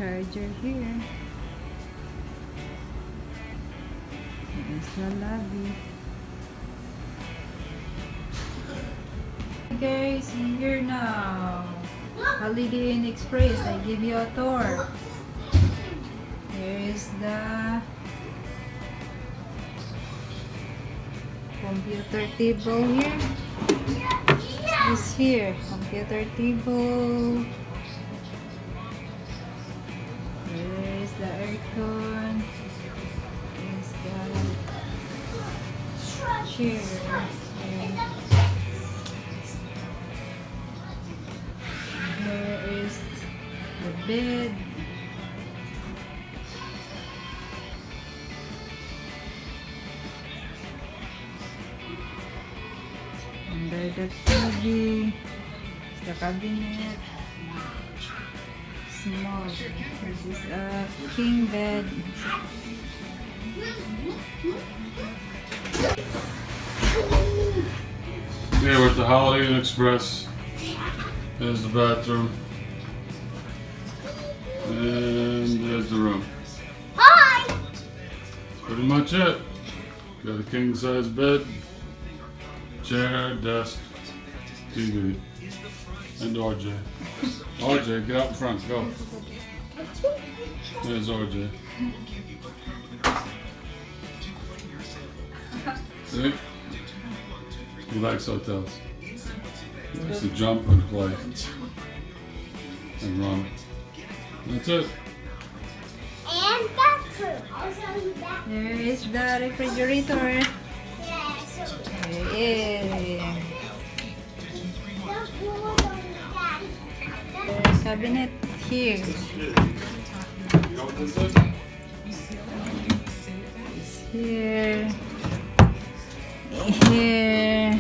charger here. There's the lobby. Guys, here now. Holiday Inn Express. I give you a tour. Here is the computer table here. This here, computer table. Here is the aircon. Here's the chair. Here is the bed. Under the TV, the cabinet, small. This is a king bed. Here we're at the Holiday Inn Express. There's the bathroom. And there's the room. Hi! That's pretty much it. Got a king size bed, chair, desk, TV, and RJ. RJ, get out in front, go. There's RJ. See? He likes hotels. He likes to jump and play and run. That's it. And bathroom. Also bathroom. There is the refrigerator. Yeah, so There is don't put on the the cabinet here. You know what this is? It's here. Here.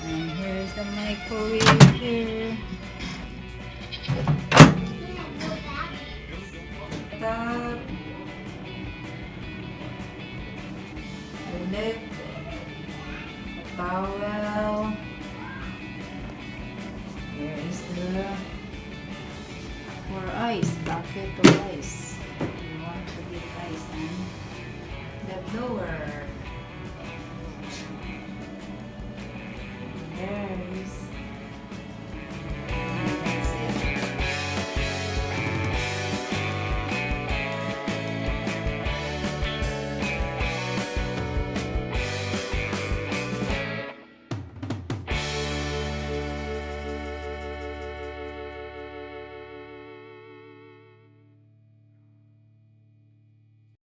And here's the microwave here. Top. The lip. The towel. Here is the for ice, bucket of ice. You want to get ice and the blower.